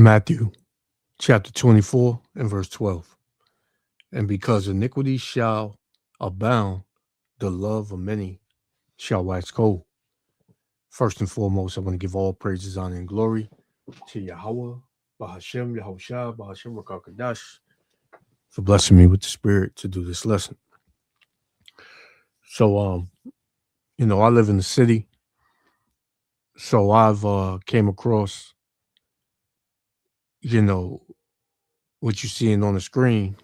Matthew chapter 24 and verse 12. And because iniquity shall abound, the love of many shall wax cold. First and foremost, I want to give all praises, honor, and glory to Yahweh, Bahashem, Yahushua, Bahashem, Rakakadash, for blessing me with the spirit to do this lesson. So, I live in the city, so I've came across, you know, what you're seeing on the screen,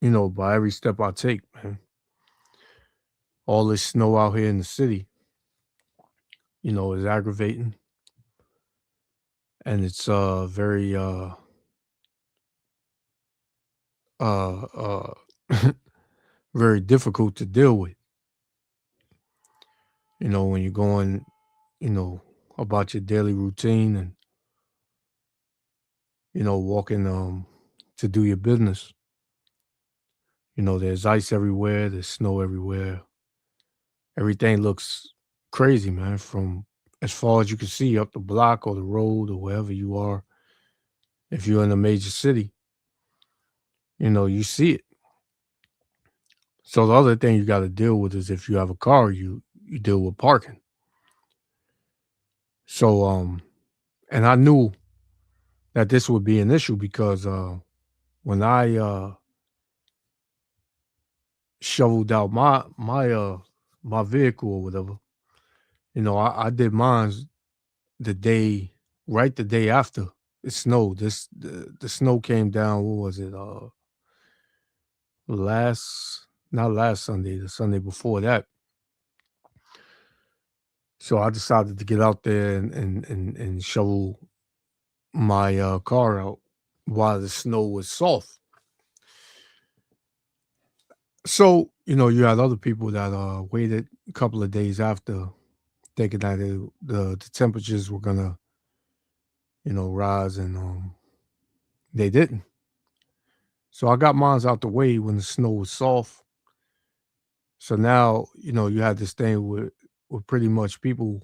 by every step I take, man. All this snow out here in the city, is aggravating, and it's very uh very difficult to deal with. When you're going, you know, about your daily routine and walking to do your business. There's ice everywhere, there's snow everywhere. Everything looks crazy, man, from as far as you can see up the block or the road or wherever you are. If you're in a major city, you see it. So the other thing you got to deal with is if you have a car, you deal with parking. So and I knew that this would be an issue because when I shoveled out my vehicle or whatever, I did mine the day the day after it snowed. The snow came down. What was it? Last Not last Sunday, the Sunday before that. So I decided to get out there and shovel my car out while the snow was soft. So, you had other people that waited a couple of days after, thinking that the temperatures were gonna, rise, and they didn't. So I got mines out the way when the snow was soft. So now, you had this thing with pretty much people,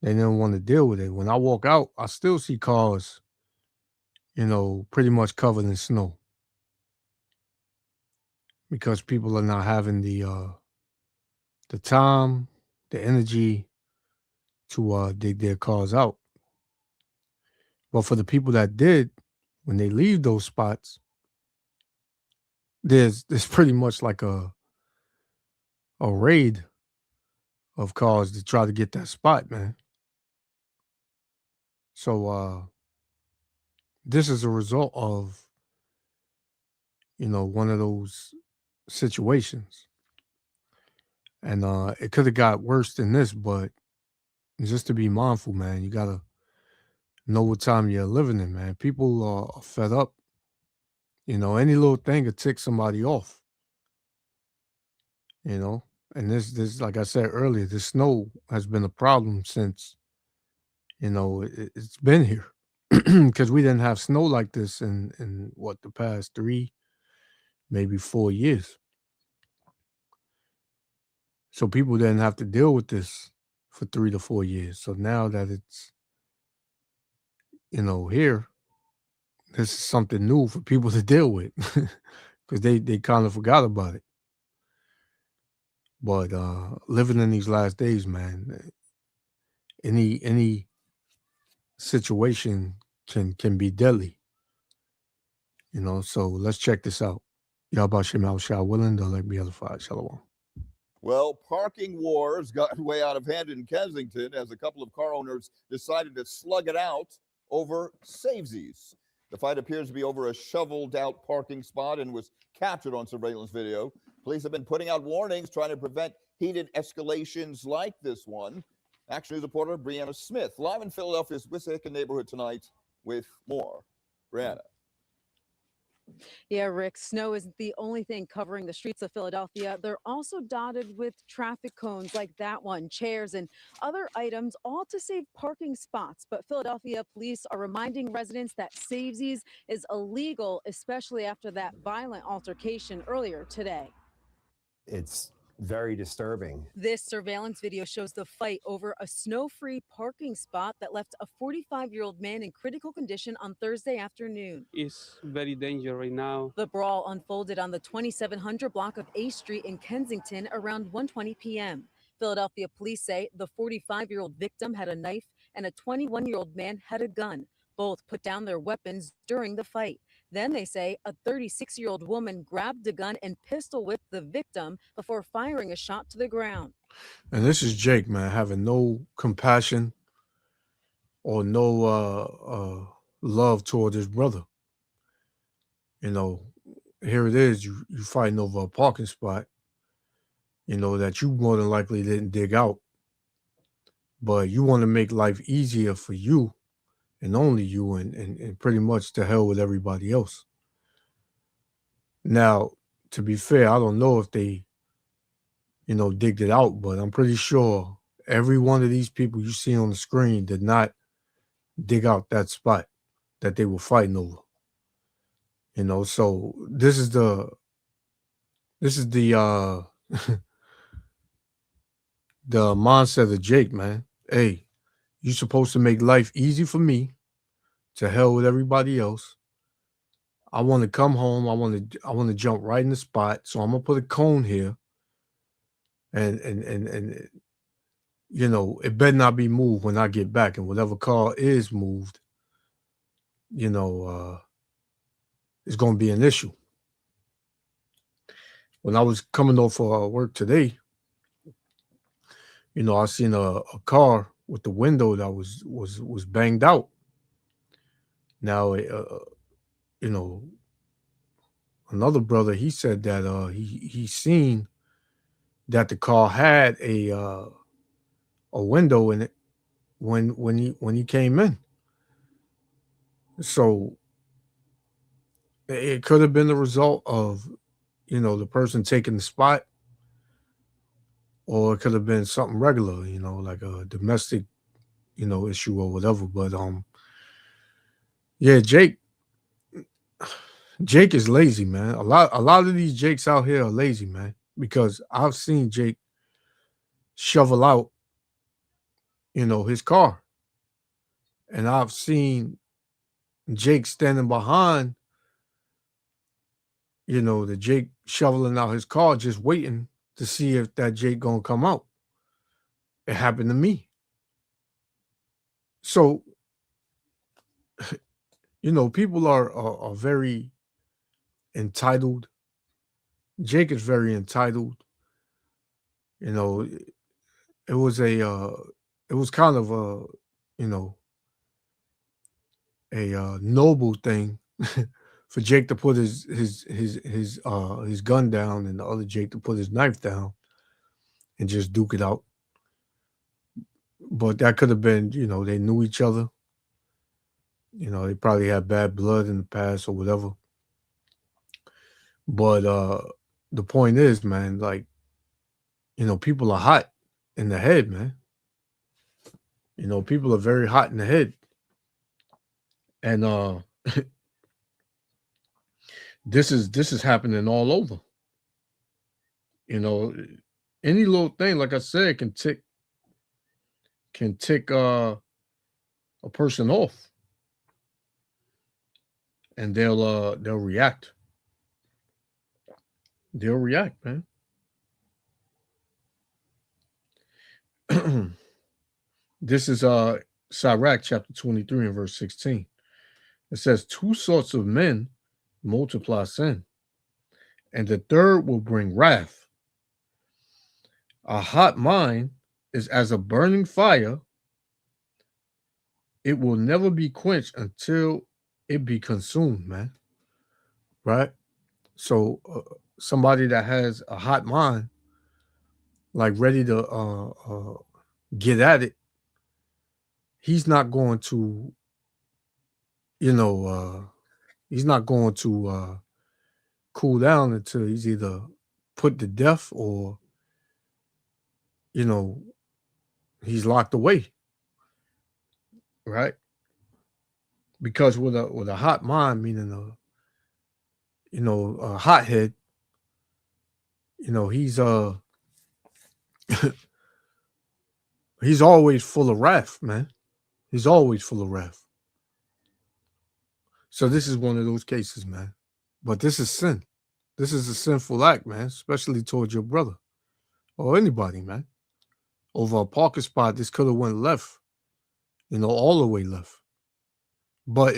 they didn't want to deal with it. When I walk out, I still see cars, pretty much covered in snow because people are not having the time, the energy to dig their cars out. But for the people that did, when they leave those spots, there's pretty much like a raid of cars to try to get that spot, man. So this is a result of, one of those situations. And it could have got worse than this, but just to be mindful, man, you gotta know what time you're living in, man. People are fed up. Any little thing could tick somebody off, you know. And this, like I said earlier, the snow has been a problem since, it's been here. Because we didn't have snow like this in what, the past 3, maybe 4 years. So people didn't have to deal with this for 3 to 4 years. So now that it's, here, this is something new for people to deal with because they kind of forgot about it. But living in these last days, man, any situation can be deadly. So let's check this out. Yahba Shem Al Shah willing, the like be edified. Shalom. Well, parking wars got way out of hand in Kensington as a couple of car owners decided to slug it out over savesies. The fight appears to be over a shoveled out parking spot and was captured on surveillance video. Police have been putting out warnings trying to prevent heated escalations like this one. Action News reporter Brianna Smith, live in Philadelphia's Wissahickon neighborhood tonight with more. Brianna. Yeah, Rick, snow isn't the only thing covering the streets of Philadelphia. They're also dotted with traffic cones like that one, chairs, and other items, all to save parking spots. But Philadelphia police are reminding residents that savesies is illegal, especially after that violent altercation earlier today. It's very disturbing. This surveillance video shows the fight over a snow-free parking spot that left a 45-year-old man in critical condition on Thursday afternoon. It's very dangerous right now. The brawl unfolded on the 2700 block of A Street in Kensington around 1:20 p.m. Philadelphia police say the 45-year-old victim had a knife and a 21-year-old man had a gun. Both put down their weapons during the fight. Then they say a 36-year-old woman grabbed a gun and pistol whipped the victim before firing a shot to the ground. And this is Jake, man, having no compassion or no love toward his brother. You know, here it is, you fighting over a parking spot, you know, that you more than likely didn't dig out. But you want to make life easier for you and only you, and pretty much to hell with everybody else. Now, to be fair, I don't know if they, you know, digged it out, but I'm pretty sure every one of these people you see on the screen did not dig out that spot that they were fighting over. You know, so this is the the mindset of Jake, man. Hey, you supposed to make life easy for me, to hell with everybody else. I want to come home. I want to jump right in the spot. So I'm gonna put a cone here, and you know, it better not be moved when I get back. And whatever car is moved, you know, it's gonna be an issue. When I was coming off for work today, you know, I seen a car with the window that was banged out. Now, you know, another brother, he said that he seen that the car had a window in it when he came in. So it could have been the result of, you know, the person taking the spot, or it could have been something regular, you know, like a domestic, you know, issue or whatever. But yeah, Jake is lazy, man. A lot of these Jakes out here are lazy, man, because I've seen Jake shovel out, you know, his car, and I've seen Jake standing behind, you know, the Jake shoveling out his car, just waiting to see if that Jake gonna come out. It happened to me. So, you know, people are very entitled. Jake is very entitled. You know, it was kind of a, you know, a noble thing for Jake to put his gun down, and the other Jake to put his knife down and just duke it out. But that could have been, you know, they knew each other. You know, they probably had bad blood in the past or whatever. But the point is, man, like, you know, people are hot in the head, man. You know, people are very hot in the head. And this is happening all over. You know, any little thing, like I said, can tick a person off, and they'll react. They'll react, man. This is Sirach chapter 23 and verse 16. It says, 2 sorts of men multiply sin, and the third will bring wrath. A hot mind is as a burning fire. It will never be quenched until it be consumed, man. Right? So somebody that has a hot mind, like ready to get at it, he's not going to, you know, he's not going to cool down until he's either put to death or, you know, he's locked away, right? Because with a hot mind, meaning a hothead, you know, he's He's always full of wrath, man. He's always full of wrath. So this is one of those cases, man. But this is sin. This is a sinful act, man, especially towards your brother or anybody, man. Over a parking spot, this could have went left, all the way left. But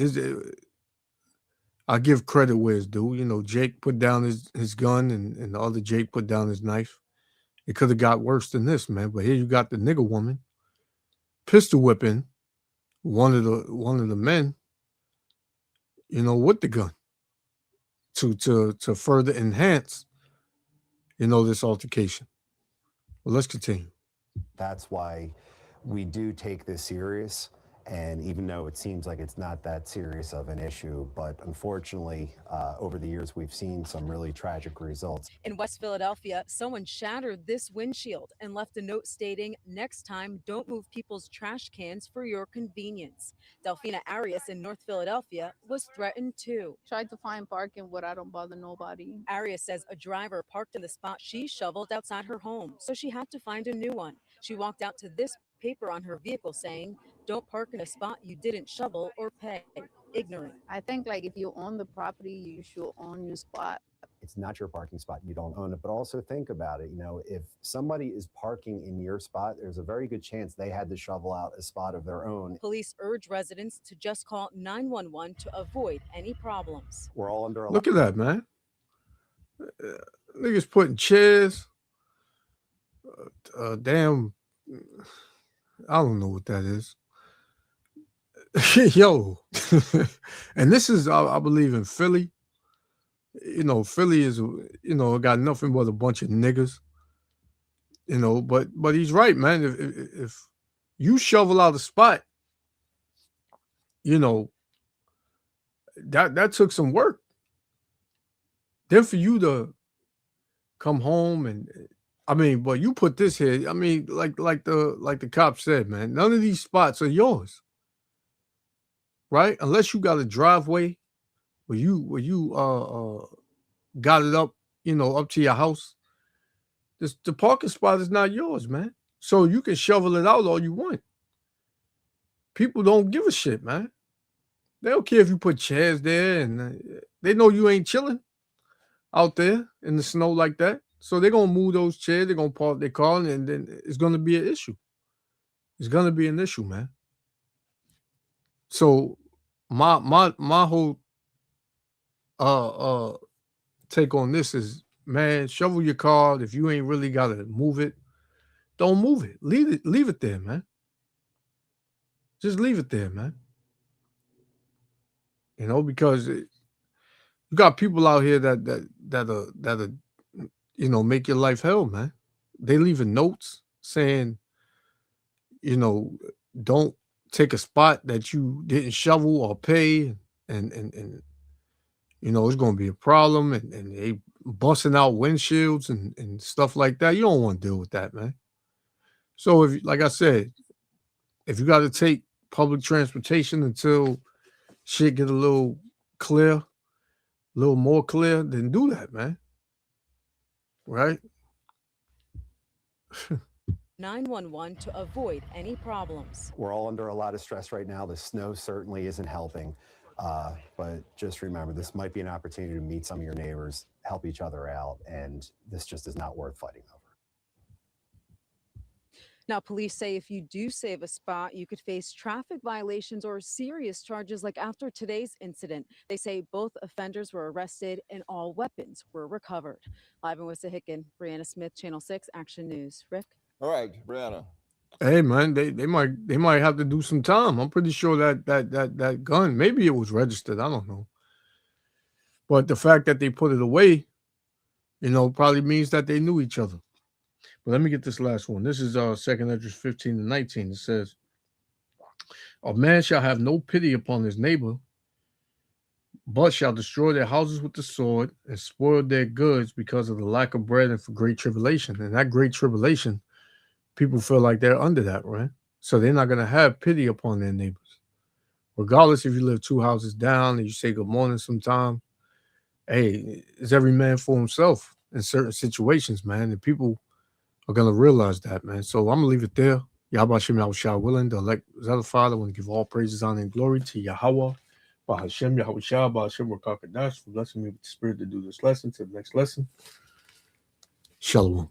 I give credit where it's due. Jake put down his gun and the other Jake put down his knife. It could have got worse than this, man. But here you got the nigger woman pistol whipping one of the men, with the gun to further enhance, this altercation. Well, let's continue. That's why we do take this serious. And even though it seems like it's not that serious of an issue, but unfortunately, over the years, we've seen some really tragic results. In West Philadelphia, someone shattered this windshield and left a note stating, "Next time, don't move people's trash cans for your convenience." Delphina Arias in North Philadelphia was threatened too. Tried to find parking, but I don't bother nobody. Arias says a driver parked in the spot she shoveled outside her home, so she had to find a new one. She walked out to this paper on her vehicle saying, "Don't park in a spot you didn't shovel or pay." Ignorant. I think like if you own the property, you should own your spot. It's not your parking spot. You don't own it. But also think about it. If somebody is parking in your spot, there's a very good chance they had to shovel out a spot of their own. Police urge residents to just call 911 to avoid any problems. We're all under a Look at that, man. Niggas putting chairs. Damn. I don't know what that is. Yo. And this is, I believe, in Philly. Philly is, got nothing but a bunch of niggas. But he's right, man. If you shovel out a spot, that took some work. Then for you to come home but you put this here. Like the cop said, man, none of these spots are yours. Right? Unless you got a driveway where you got it up, up to your house. The parking spot is not yours, man. So you can shovel it out all you want. People don't give a shit, man. They don't care if you put chairs there, and they know you ain't chilling out there in the snow like that. So they're going to move those chairs. They're going to park their car, and then it's going to be an issue. It's going to be an issue, man. So my whole take on this is, man, shovel your car. If you ain't really got to move it, don't move it. Leave it there, man. Just leave it there, man. Because you got people out here that make your life hell, man. They leaving notes saying, don't take a spot that you didn't shovel or pay, and it's going to be a problem, and they busting out windshields and stuff like that. You don't want to deal with that, man. So if, like I said, if you got to take public transportation until shit get a little more clear, then do that, man. Right? 911 to avoid any problems. We're all under a lot of stress right now. The snow certainly isn't helping. But just remember, this might be an opportunity to meet some of your neighbors, help each other out, and this just is not worth fighting over. Now, police say if you do save a spot, you could face traffic violations or serious charges like after today's incident. They say both offenders were arrested and all weapons were recovered. Live in Wissahickon, Brianna Smith, Channel 6 Action News. Rick? All right, Brianna. Hey, man, they might have to do some time. I'm pretty sure that gun, maybe it was registered. I don't know. But the fact that they put it away, probably means that they knew each other. But let me get this last one. This is 2nd Esdras 15-19. It says, "A man shall have no pity upon his neighbor, but shall destroy their houses with the sword and spoil their goods because of the lack of bread and for great tribulation." And that great tribulation, people feel like they're under that, right? So they're not going to have pity upon their neighbors. Regardless if you live 2 houses down and you say good morning sometime, hey, it's every man for himself in certain situations, man. And people are gonna realize that, man. So I'm gonna leave it there. Yahweh Hashem Yahushua willing, the elect Zealous Father, want to give all praises, honor, and glory to Yahweh. Bahashem Yahushua, Bahashem Rakakadash, for blessing me with the spirit to do this lesson. To the next lesson. Shalom.